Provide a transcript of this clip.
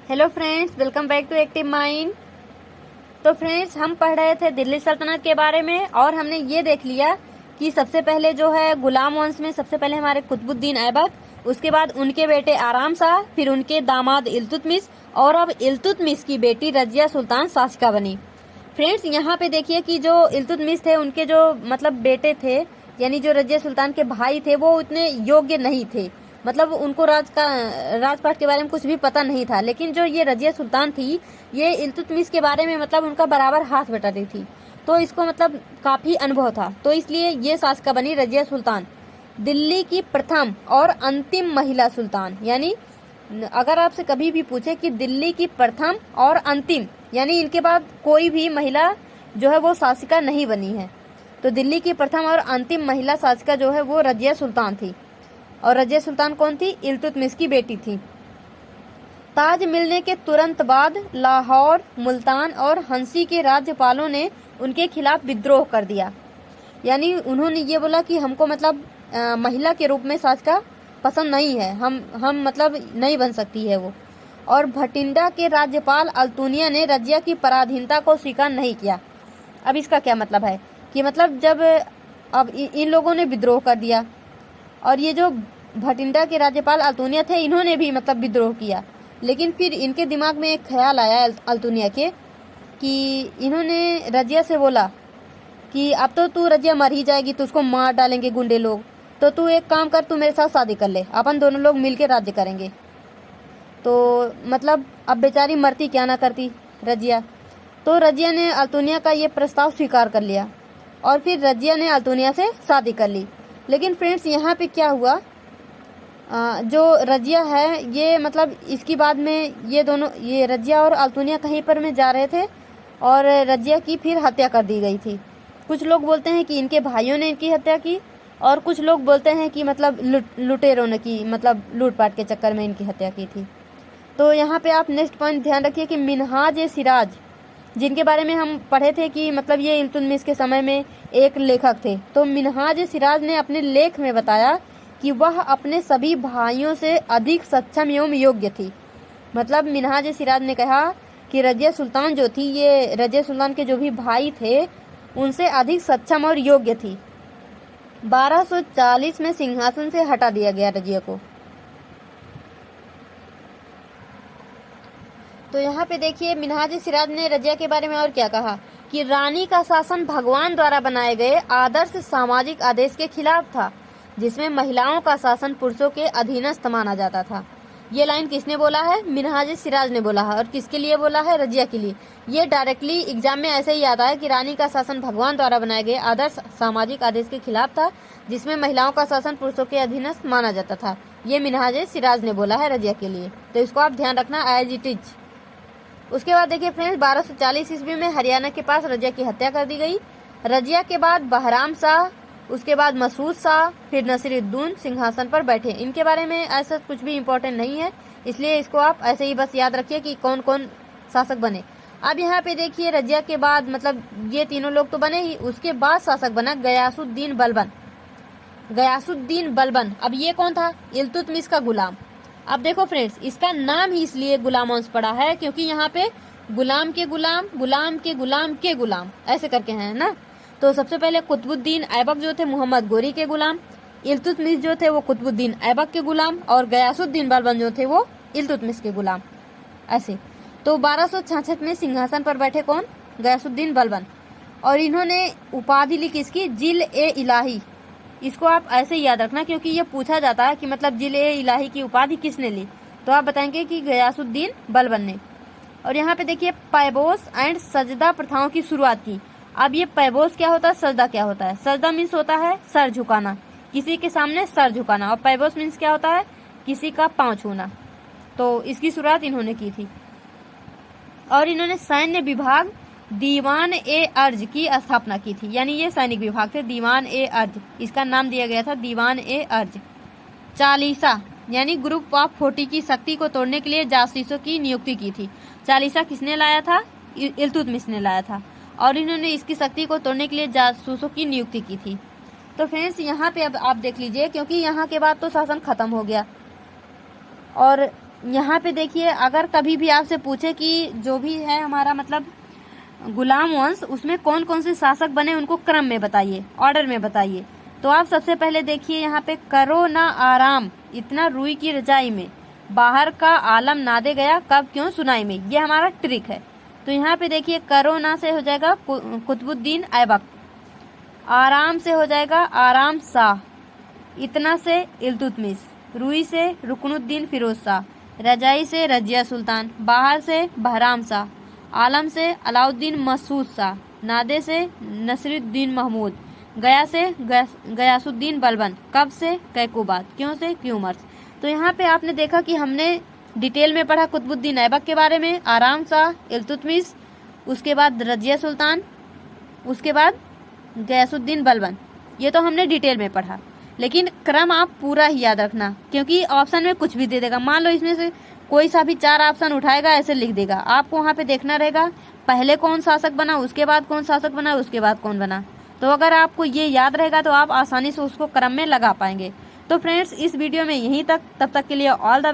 Hello friends, welcome back to active mind. तो friends, हम पढ़ रहे थे दिल्ली सल्तनत के बारे में और हमने ये देख लिया कि सबसे पहले जो है गुलाम वंश में सबसे पहले हमारे कुतुबुद्दीन ऐबक, उसके बाद उनके बेटे आराम शाह, फिर उनके दामाद इल्तुतमिश और अब इल्तुतमिश की बेटी रजिया सुल्तान शासिका बनी। फ्रेंड्स, यहाँ पे देखिए कि जो इल्तुतमिश थे उनके जो मतलब बेटे थे, यानी जो रजिया सुल्तान के भाई थे, वो उतने योग्य नहीं थे। मतलब उनको राजपाट के बारे में कुछ भी पता नहीं था। लेकिन जो ये रजिया सुल्तान थी, ये इल्तुतमिश के बारे में मतलब उनका बराबर हाथ बटाती थी, तो इसको मतलब काफी अनुभव था, तो इसलिए ये शासिका बनी रजिया सुल्तान, दिल्ली की प्रथम और अंतिम महिला सुल्तान। यानी अगर आपसे कभी भी पूछे कि दिल्ली की प्रथम और अंतिम, यानी इनके बाद कोई भी महिला जो है वो शासिका नहीं बनी है, तो दिल्ली की प्रथम और अंतिम महिला शासिका जो है वो रजिया सुल्तान थी। और रजिया सुल्तान कौन थी? इल्तुतमिश की बेटी थी। ताज मिलने के तुरंत बाद लाहौर, मुल्तान और हंसी के राज्यपालों ने उनके खिलाफ विद्रोह कर दिया। यानी उन्होंने ये बोला कि हमको मतलब महिला के रूप में शासिका पसंद नहीं है, हम मतलब नहीं बन सकती है वो। और भटिंडा के राज्यपाल अल्तुनिया ने रजिया की पराधीनता को स्वीकार नहीं किया। अब इसका क्या मतलब है कि मतलब जब अब इन लोगों ने विद्रोह कर दिया और ये जो भटिंडा के राज्यपाल अल्तुनिया थे, इन्होंने भी मतलब विद्रोह किया, लेकिन फिर इनके दिमाग में एक ख्याल आया अल्तुनिया के कि इन्होंने रजिया से बोला कि अब तो तू रजिया मर ही जाएगी, तो उसको मार डालेंगे गुंडे लोग, तो तू एक काम कर, तू मेरे साथ शादी कर ले, अपन दोनों लोग मिलके राज्य करेंगे। तो मतलब अब बेचारी मरती क्या ना करती रजिया। तो रजिया ने अल्तुनिया का ये प्रस्ताव स्वीकार कर लिया और फिर रजिया ने अल्तुनिया से शादी कर ली। लेकिन फ्रेंड्स, यहाँ पे क्या हुआ, जो रजिया है ये मतलब इसकी बाद में ये दोनों, ये रजिया और अल्तुनिया कहीं पर में जा रहे थे और रजिया की फिर हत्या कर दी गई थी। कुछ लोग बोलते हैं कि इनके भाइयों ने इनकी हत्या की और कुछ लोग बोलते हैं कि मतलब लुटेरों ने की, मतलब लूटपाट के चक्कर में इनकी हत्या की थी। तो यहाँ पे आप नेक्स्ट पॉइंट ध्यान रखिए कि मिन्हाज ए सिराज, जिनके बारे में हम पढ़े थे कि मतलब ये इल्तुतमिश के समय में एक लेखक थे, तो मिन्हाज ए सिराज ने अपने लेख में बताया कि वह अपने सभी भाइयों से अधिक सक्षम एवं योग्य थी। मतलब मिन्हाज ए सिराज ने कहा कि रजिया सुल्तान जो थी, ये रजिया सुल्तान के जो भी भाई थे उनसे अधिक सक्षम और योग्य थी। 1240 में सिंहासन से हटा दिया गया रजिया को। तो यहाँ पे देखिए मिन्हाज ए सिराज ने रजिया के बारे में और क्या कहा कि रानी का शासन भगवान द्वारा बनाए गए आदर्श सामाजिक आदेश के खिलाफ था, जिसमें महिलाओं का शासन पुरुषों के अधीनस्थ माना जाता था। ये लाइन किसने बोला है? मिन्हाज ए सिराज ने बोला है। और किसके लिए बोला है? रजिया के लिए। ये डायरेक्टली एग्जाम में ऐसे ही आता है कि रानी का शासन भगवान द्वारा बनाए गए आदर्श सामाजिक आदेश के खिलाफ था, जिसमें महिलाओं का शासन पुरुषों के अधीनस्थ माना जाता था। ये मिन्हाज ए सिराज ने बोला है रजिया के लिए, तो इसको आप ध्यान रखना एज इट इज। उसके बाद देखिए फ्रेंड्स, 1240 ईस्वी में हरियाणा के पास रजिया की हत्या कर दी गई। रजिया के बाद बहराम शाह, उसके बाद मसूद शाह, फिर नसीरुद्दौन सिंहासन पर बैठे। इनके बारे में ऐसा कुछ भी इम्पोर्टेंट नहीं है, इसलिए इसको आप ऐसे ही बस याद रखिए कि कौन कौन शासक बने। अब यहाँ पे देखिए रजिया के बाद मतलब ये तीनों लोग तो बने ही, उसके बाद शासक बना गयासुद्दीन बलबन। गयासुद्दीन बलबन, अब ये कौन था? इल्तुतमिश का गुलाम। अब देखो फ्रेंड्स, इसका नाम ही इसलिए गुलाम वंश पड़ा है क्योंकि यहाँ पे गुलाम के गुलाम, गुलाम के गुलाम के गुलाम ऐसे करके हैं ना। तो सबसे पहले कुतुबुद्दीन ऐबक जो थे मोहम्मद गोरी के गुलाम, इल्तुतमिश जो थे वो कुतुबुद्दीन ऐबक के गुलाम, और गयासुद्दीन बलबन जो थे वो इल्तुतमिश के गुलाम, ऐसे। तो 1266 में सिंहासन पर बैठे कौन? गयासुद्दीन बलबन। और इन्होंने उपाधि ली किसकी? जिल ए इलाही। इसको आप ऐसे ही याद रखना क्योंकि ये पूछा जाता है कि मतलब जिल ए इलाही की उपाधि किसने ली, तो आप बताएंगे कि गयासुद्दीन बलबन ने। और यहाँ पे देखिए पैबोस एंड सजदा प्रथाओं की शुरुआत की। अब ये पैबोस क्या होता है, सजदा क्या होता है? सजदा मीन्स होता है सर झुकाना, किसी के सामने सर झुकाना, और पैबोस मीन्स क्या होता है? किसी का पांव छूना। तो इसकी शुरुआत इन्होंने की थी। और इन्होंने सैन्य विभाग दीवान ए अर्ज की स्थापना की थी। यानी ये सैनिक विभाग थे, दीवान ए अर्ज, इसका नाम दिया गया था दीवान ए अर्ज। चालीसा यानी ग्रुप ऑफ 40 की शक्ति को तोड़ने के लिए जासूसों की नियुक्ति की थी। चालीसा किसने लाया था? इल्तुतमिश ने लाया था, और इन्होंने इसकी शक्ति को तोड़ने के लिए जासूसों की नियुक्ति की थी। तो फ्रेंड्स, यहाँ पे अब आप देख लीजिए, क्योंकि यहाँ के बाद तो शासन खत्म हो गया और यहाँ पे देखिए, अगर कभी भी आपसे पूछे कि जो भी है हमारा मतलब गुलाम वंश, उसमें कौन कौन से शासक बने, उनको क्रम में बताइए, ऑर्डर में बताइए। तो आप सबसे पहले देखिए यहाँ पे, करो ना आराम इतना रुई की रजाई में, बाहर का आलम नादे गया कब क्यों सुनाई में, ये हमारा ट्रिक है। तो यहाँ पे देखिए, करो ना से हो जाएगा कुतुबुद्दीन ऐबक, आराम से हो जाएगा आराम शाह, इतना से इल्तुतमिश, रुई से रुकनुद्दीन फिरोज शाह, रजाई से रजिया सुल्तान, बाहर से बहराम शाह, आलम से अलाउद्दीन मसूद शाह, नादे से नसरुद्दीन महमूद, गया से गयासुद्दीन बलबन, कब से कैकुबाद, क्यों से क्यूमर्स। तो यहाँ पे आपने देखा कि हमने डिटेल में पढ़ा कुतुबुद्दीन ऐबक के बारे में, आराम शाह, इल्तुतमिश, उसके बाद रजिया सुल्तान, उसके बाद गयासुद्दीन बलबन, ये तो हमने डिटेल में पढ़ा। लेकिन क्रम आप पूरा ही याद रखना, क्योंकि ऑप्शन में कुछ भी दे देगा। मान लो इसमें से कोई सा भी 4 ऑप्शन उठाएगा, ऐसे लिख देगा, आपको वहाँ पे देखना रहेगा पहले कौन शासक बना, उसके बाद कौन शासक बना, उसके बाद कौन बना। तो अगर आपको ये याद रहेगा तो आप आसानी से उसको क्रम में लगा पाएंगे। तो फ्रेंड्स, इस वीडियो में यहीं तक, तब तक के लिए ऑल द